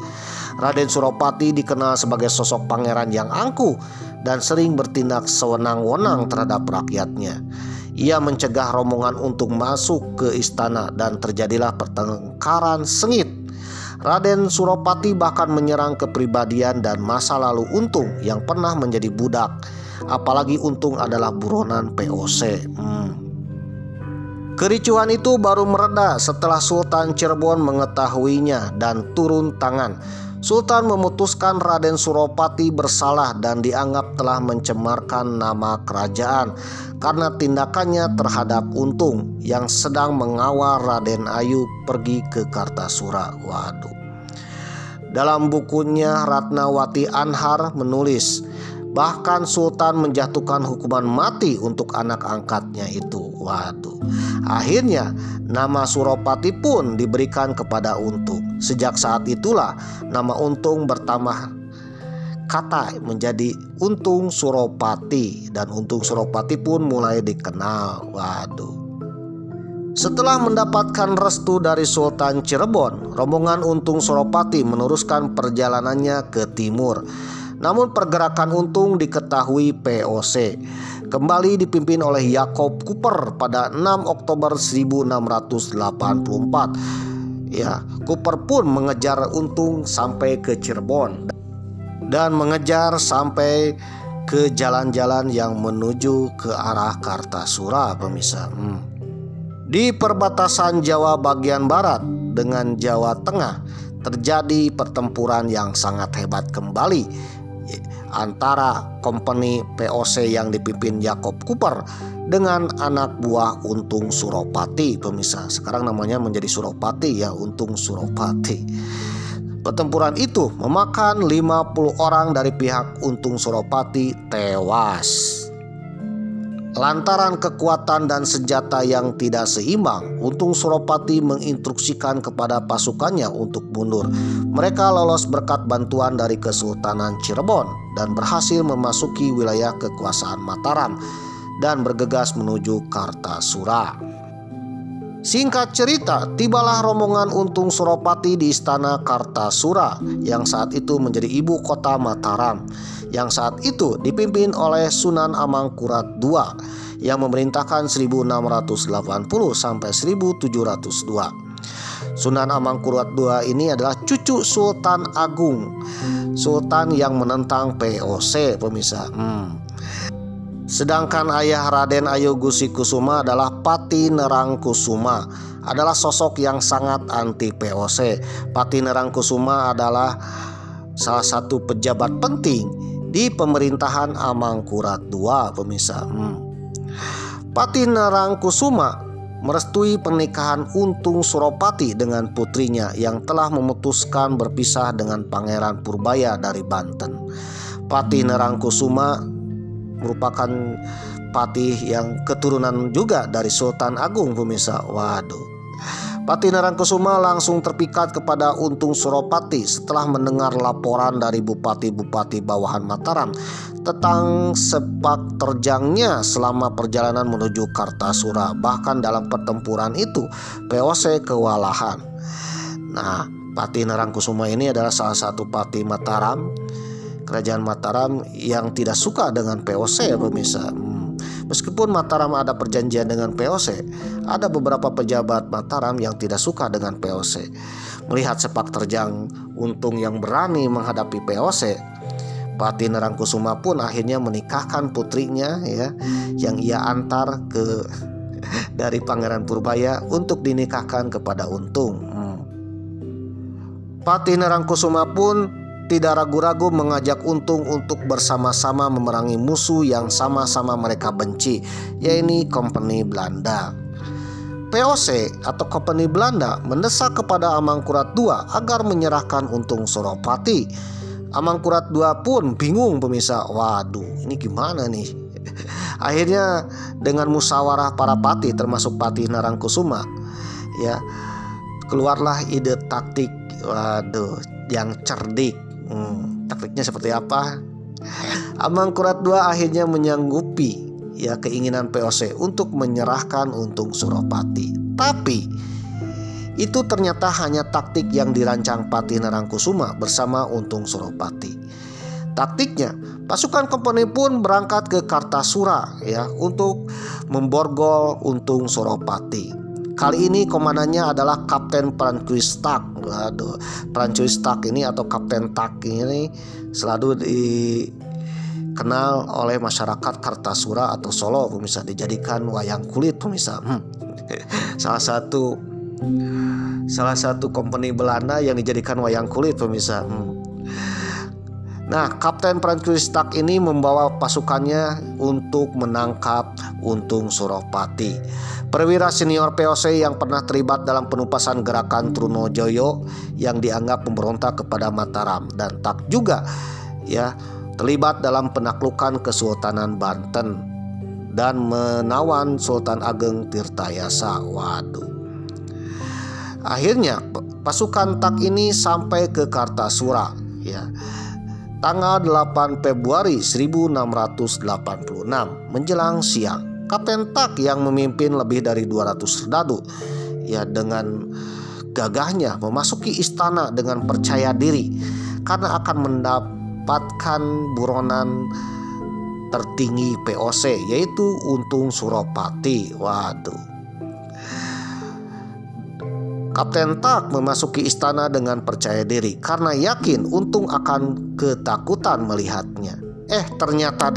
Speaker 3: Raden Suropati dikenal sebagai sosok pangeran yang angkuh dan sering bertindak sewenang-wenang terhadap rakyatnya. Ia mencegah rombongan Untung masuk ke istana dan terjadilah pertengkaran sengit. Raden Suropati bahkan menyerang kepribadian dan masa lalu Untung yang pernah menjadi budak. Apalagi Untung adalah buronan POC. Kericuhan itu baru mereda setelah Sultan Cirebon mengetahuinya dan turun tangan. Sultan memutuskan Raden Suropati bersalah dan dianggap telah mencemarkan nama kerajaan karena tindakannya terhadap Untung yang sedang mengawal Raden Ayu pergi ke Kartasura. Waduh. Dalam bukunya Ratnawati Anhar menulis, bahkan Sultan menjatuhkan hukuman mati untuk anak angkatnya itu. Waduh. Akhirnya nama Suropati pun diberikan kepada Untung. Sejak saat itulah nama Untung bertambah kata menjadi Untung Suropati, dan Untung Suropati pun mulai dikenal. Waduh. Setelah mendapatkan restu dari Sultan Cirebon, rombongan Untung Suropati meneruskan perjalanannya ke timur. Namun pergerakan Untung diketahui POC, kembali dipimpin oleh Jacob Cooper pada 6 Oktober 1684. Ya, Cooper pun mengejar Untung sampai ke Cirebon dan mengejar sampai ke jalan-jalan yang menuju ke arah Kartasura pemirsa. Di perbatasan Jawa bagian barat dengan Jawa Tengah terjadi pertempuran yang sangat hebat kembali antara company POC yang dipimpin Jacob Cooper dengan anak buah Untung Suropati pemirsa. Sekarang namanya menjadi Suropati ya, Untung Suropati. Pertempuran itu memakan 50 orang dari pihak Untung Suropati tewas. Lantaran kekuatan dan senjata yang tidak seimbang, Untung Suropati menginstruksikan kepada pasukannya untuk mundur. Mereka lolos berkat bantuan dari Kesultanan Cirebon dan berhasil memasuki wilayah kekuasaan Mataram dan bergegas menuju Kartasura. Singkat cerita, tibalah rombongan Untung Suropati di istana Kartasura yang saat itu menjadi ibu kota Mataram, yang saat itu dipimpin oleh Sunan Amangkurat II yang memerintahkan 1680 sampai 1702. Sunan Amangkurat II ini adalah cucu Sultan Agung, sultan yang menentang POC pemirsa. Sedangkan ayah Raden Ayu Gusi Kusuma adalah Pati Nerangkusuma, adalah sosok yang sangat anti POC. Pati Nerangkusuma adalah salah satu pejabat penting di pemerintahan Amangkurat II pemirsa. Pati Nerangkusuma merestui pernikahan Untung Suropati dengan putrinya yang telah memutuskan berpisah dengan Pangeran Purbaya dari Banten. Pati Nerangkusuma merupakan patih yang keturunan juga dari Sultan Agung pemirsa. Waduh. Patih Narangkusuma langsung terpikat kepada Untung Suropati setelah mendengar laporan dari bupati-bupati bawahan Mataram tentang sepak terjangnya selama perjalanan menuju Kartasura. Bahkan dalam pertempuran itu POC kewalahan. Nah, Patih Narangkusuma ini adalah salah satu patih Mataram, kerajaan Mataram yang tidak suka dengan POC pemirsa. Meskipun Mataram ada perjanjian dengan POC, ada beberapa pejabat Mataram yang tidak suka dengan POC. Melihat sepak terjang Untung yang berani menghadapi POC, Patih Narangkusuma pun akhirnya menikahkan putrinya ya, yang ia antar ke dari Pangeran Purbaya untuk dinikahkan kepada Untung. Patih Narangkusuma pun tidak ragu-ragu mengajak Untung untuk bersama-sama memerangi musuh yang sama-sama mereka benci, yaitu Kompeni Belanda. POC atau Kompeni Belanda mendesak kepada Amangkurat II agar menyerahkan Untung Suropati. Amangkurat II pun bingung pemirsa. Waduh, ini gimana nih? Akhirnya dengan musyawarah para patih termasuk Patih Narangkusuma, ya, keluarlah ide taktik, waduh, yang cerdik. Taktiknya seperti apa? Amangkurat II akhirnya menyanggupi ya keinginan POC untuk menyerahkan Untung Suropati. Tapi itu ternyata hanya taktik yang dirancang Patih Narangkusuma bersama Untung Suropati. Taktiknya, pasukan kompeni pun berangkat ke Kartasura ya untuk memborgol Untung Suropati. Kali ini komandannya adalah Kapten Francois Tak. Waduh, Francois Tak ini atau Kapten Tak ini selalu dikenal oleh masyarakat Kartasura atau Solo pemirsa, dijadikan wayang kulit pemirsa. Salah satu kompeni Belanda yang dijadikan wayang kulit pemirsa. Nah, Kapten Francois Tak ini membawa pasukannya untuk menangkap Untung Suropati. Perwira senior POC yang pernah terlibat dalam penumpasan gerakan Trunojoyo yang dianggap pemberontak kepada Mataram, dan Tak juga ya terlibat dalam penaklukan Kesultanan Banten dan menawan Sultan Ageng Tirtayasa. Waduh. Akhirnya pasukan Tak ini sampai ke Kartasura ya. Tanggal 8 Februari 1686 menjelang siang, Kapten Tak yang memimpin lebih dari 200 serdadu ya dengan gagahnya memasuki istana dengan percaya diri karena akan mendapatkan buronan tertinggi POC yaitu Untung Suropati. Waduh. Kapten Tak memasuki istana dengan percaya diri karena yakin Untung akan ketakutan melihatnya. Ternyata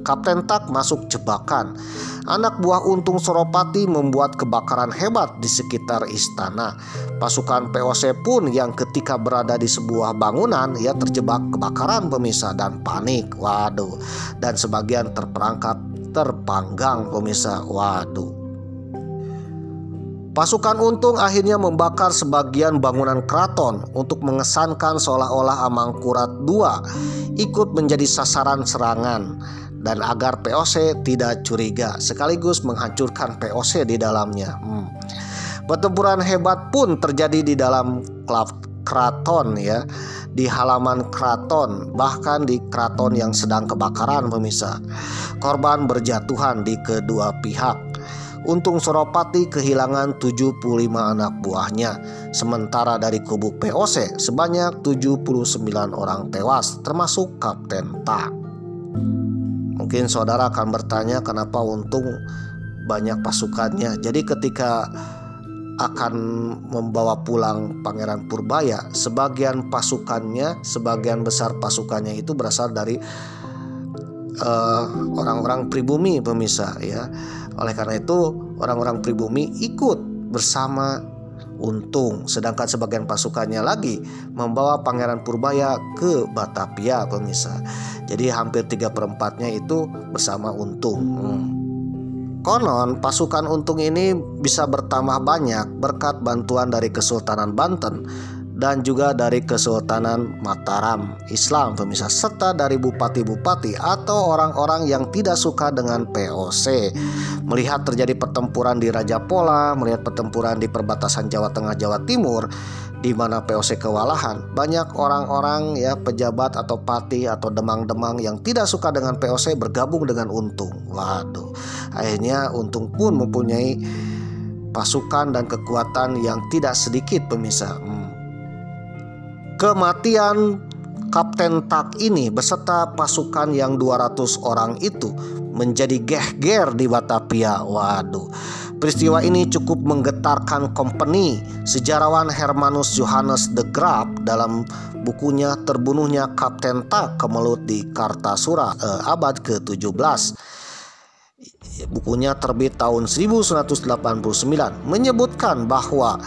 Speaker 3: Kapten Tak masuk jebakan. Anak buah Untung Suropati membuat kebakaran hebat di sekitar istana. Pasukan POC pun yang ketika berada di sebuah bangunan ya terjebak kebakaran pemirsa dan panik. Waduh. Dan sebagian terpanggang pemirsa. Waduh. Pasukan Untung akhirnya membakar sebagian bangunan keraton untuk mengesankan seolah-olah Amangkurat II ikut menjadi sasaran serangan dan agar POC tidak curiga, sekaligus menghancurkan POC di dalamnya. Pertempuran hebat pun terjadi di dalam keraton ya, di halaman keraton, bahkan di keraton yang sedang kebakaran pemirsa. Korban berjatuhan di kedua pihak. Untung Suropati kehilangan 75 anak buahnya, sementara dari kubu POC sebanyak 79 orang tewas, termasuk Kapten Tak. Mungkin saudara akan bertanya kenapa Untung banyak pasukannya. Jadi ketika akan membawa pulang Pangeran Purbaya, sebagian besar pasukannya itu berasal dari orang-orang pribumi pemirsa ya. Oleh karena itu orang-orang pribumi ikut bersama Untung, sedangkan sebagian pasukannya lagi membawa Pangeran Purbaya ke Batavia pemirsa. Jadi hampir 3/4-nya itu bersama Untung. Konon pasukan Untung ini bisa bertambah banyak berkat bantuan dari Kesultanan Banten dan juga dari Kesultanan Mataram Islam pemirsa, serta dari bupati-bupati atau orang-orang yang tidak suka dengan POC. Melihat terjadi pertempuran di Raja Pola, melihat pertempuran di perbatasan Jawa Tengah Jawa Timur di mana POC kewalahan, banyak orang-orang ya pejabat atau pati atau demang-demang yang tidak suka dengan POC bergabung dengan Untung. Waduh, akhirnya Untung pun mempunyai pasukan dan kekuatan yang tidak sedikit pemirsa. Kematian Kapten Tak ini beserta pasukan yang 200 orang itu menjadi geger di Batavia. Waduh, peristiwa ini cukup menggetarkan Company. Sejarawan Hermanus Johannes de Graaf dalam bukunya Terbunuhnya Kapten Tak Kemelut di Kartasura abad ke-17. Bukunya terbit tahun 1989 menyebutkan bahwa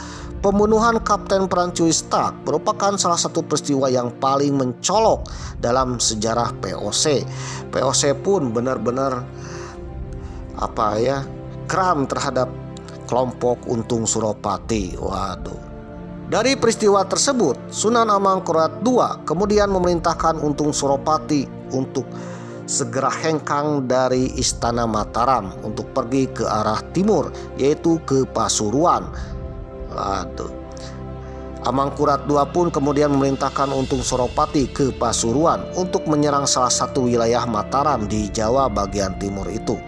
Speaker 3: pembunuhan Kapten Prancuis Tak merupakan salah satu peristiwa yang paling mencolok dalam sejarah POC. POC pun benar-benar geram terhadap kelompok Untung Suropati. Waduh. Dari peristiwa tersebut, Sunan Amangkurat II kemudian memerintahkan Untung Suropati untuk segera hengkang dari Istana Mataram untuk pergi ke arah timur, yaitu ke Pasuruan. Waduh. Amangkurat II pun kemudian memerintahkan Untung Suropati ke Pasuruan untuk menyerang salah satu wilayah Mataram di Jawa bagian timur itu.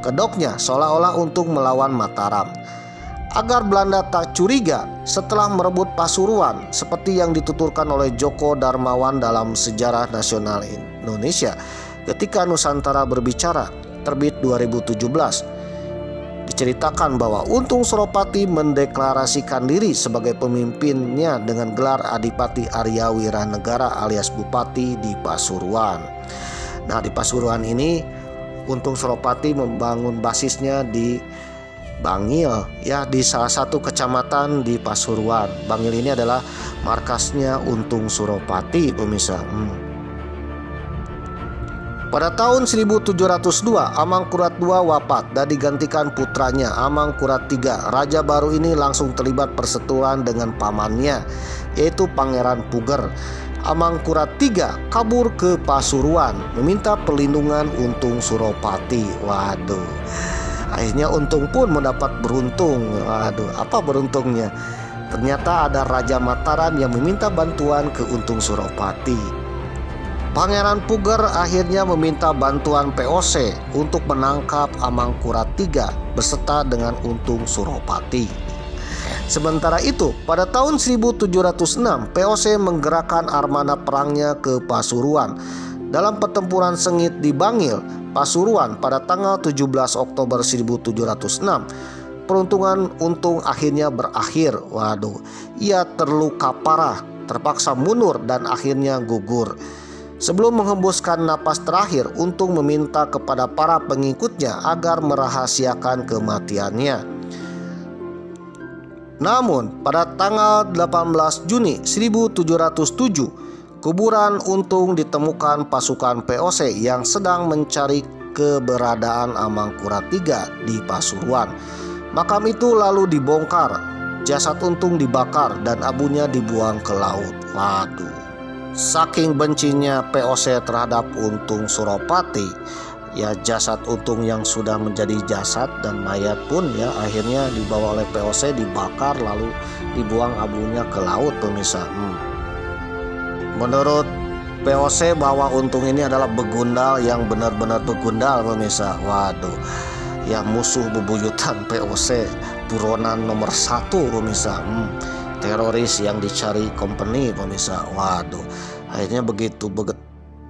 Speaker 3: Kedoknya seolah-olah Untung melawan Mataram. Agar Belanda tak curiga setelah merebut Pasuruan seperti yang dituturkan oleh Djoko Darmawan dalam Sejarah Nasional Indonesia ketika Nusantara Berbicara terbit 2017. Diceritakan bahwa Untung Suropati mendeklarasikan diri sebagai pemimpinnya dengan gelar Adipati Arya Wiranegara alias Bupati di Pasuruan. Nah, di Pasuruan ini Untung Suropati membangun basisnya di Bangil, ya, di salah satu kecamatan di Pasuruan. Bangil ini adalah markasnya Untung Suropati pemirsa. Pada tahun 1702 Amangkurat II wafat dan digantikan putranya Amangkurat III. Raja baru ini langsung terlibat perseteruan dengan pamannya, yaitu Pangeran Puger. Amangkurat III kabur ke Pasuruan meminta perlindungan Untung Suropati. Waduh, akhirnya Untung pun mendapat beruntung. Waduh, apa beruntungnya? Ternyata ada Raja Mataram yang meminta bantuan ke Untung Suropati. Pangeran Puger akhirnya meminta bantuan POC untuk menangkap Amangkurat III beserta dengan Untung Suropati. Sementara itu, pada tahun 1706 POC menggerakkan armada perangnya ke Pasuruan. Dalam pertempuran sengit di Bangil, Pasuruan pada tanggal 17 Oktober 1706, peruntungan Untung akhirnya berakhir. Waduh, ia terluka parah, terpaksa mundur dan akhirnya gugur. Sebelum menghembuskan napas terakhir, Untung meminta kepada para pengikutnya agar merahasiakan kematiannya. Namun, pada tanggal 18 Juni 1707, kuburan Untung ditemukan pasukan POC yang sedang mencari keberadaan Amangkurat III di Pasuruan. Makam itu lalu dibongkar, jasad Untung dibakar dan abunya dibuang ke laut. Waduh. Saking bencinya POC terhadap Untung Suropati, ya jasad Untung yang sudah menjadi jasad dan mayat pun ya akhirnya dibawa oleh POC, dibakar lalu dibuang abunya ke laut pemirsa. Menurut POC bahwa Untung ini adalah begundal yang benar-benar begundal pemirsa. Waduh, ya musuh bebuyutan POC, buronan nomor 1 pemirsa. Teroris yang dicari Company pemirsa. Waduh, akhirnya begitu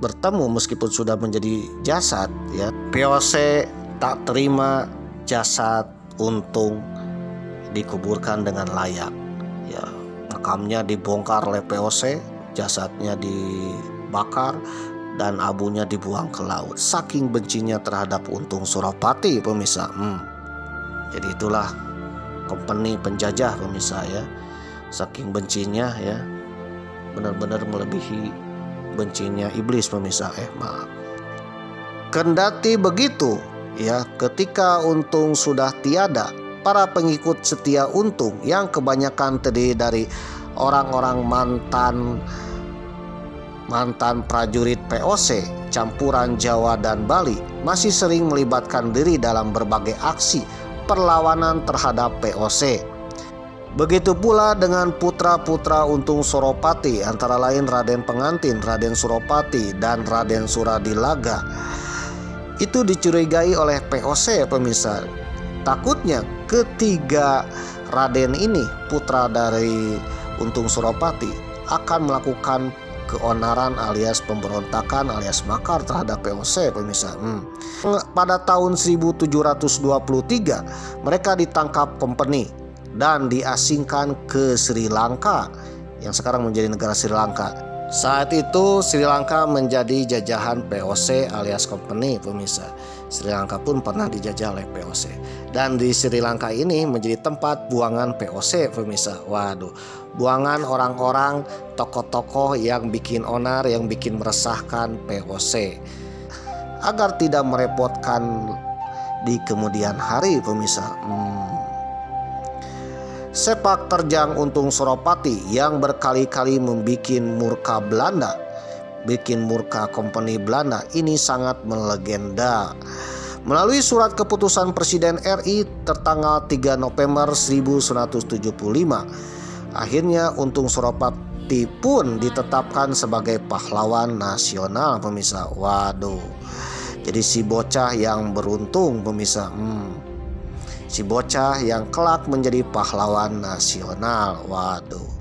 Speaker 3: bertemu meskipun sudah menjadi jasad, ya POC tak terima jasad Untung dikuburkan dengan layak. Ya, makamnya dibongkar oleh POC, jasadnya dibakar dan abunya dibuang ke laut. Saking bencinya terhadap Untung Suropati pemirsa. Jadi itulah Company penjajah pemirsa ya. Saking bencinya ya, benar-benar melebihi bencinya iblis pemirsa. Maaf. Kendati begitu ya, ketika Untung sudah tiada, para pengikut setia Untung yang kebanyakan terdiri dari orang-orang mantan prajurit POC campuran Jawa dan Bali masih sering melibatkan diri dalam berbagai aksi perlawanan terhadap POC. Begitu pula dengan putra-putra Untung Suropati, antara lain Raden Pengantin, Raden Suropati, dan Raden Suradilaga. Itu dicurigai oleh POC, pemirsa. Takutnya ketiga Raden ini, putra dari Untung Suropati, akan melakukan keonaran alias pemberontakan alias makar terhadap POC, pemirsa. Pada tahun 1723 mereka ditangkap company dan diasingkan ke Sri Lanka yang sekarang menjadi negara Sri Lanka. Saat itu Sri Lanka menjadi jajahan POC alias company, pemirsa. Sri Lanka pun pernah dijajah oleh POC, dan di Sri Lanka ini menjadi tempat buangan POC, pemirsa. Waduh, buangan orang-orang tokoh-tokoh yang bikin onar, yang bikin meresahkan POC, agar tidak merepotkan di kemudian hari, pemirsa. Sepak terjang Untung Suropati yang berkali-kali membuat murka Belanda, bikin murka company Belanda ini sangat melegenda. Melalui surat keputusan Presiden RI tertanggal 3 November 1975, akhirnya Untung Suropati pun ditetapkan sebagai pahlawan nasional, pemirsa. Waduh, jadi si bocah yang beruntung, pemirsa. Si bocah yang kelak menjadi pahlawan nasional. Waduh.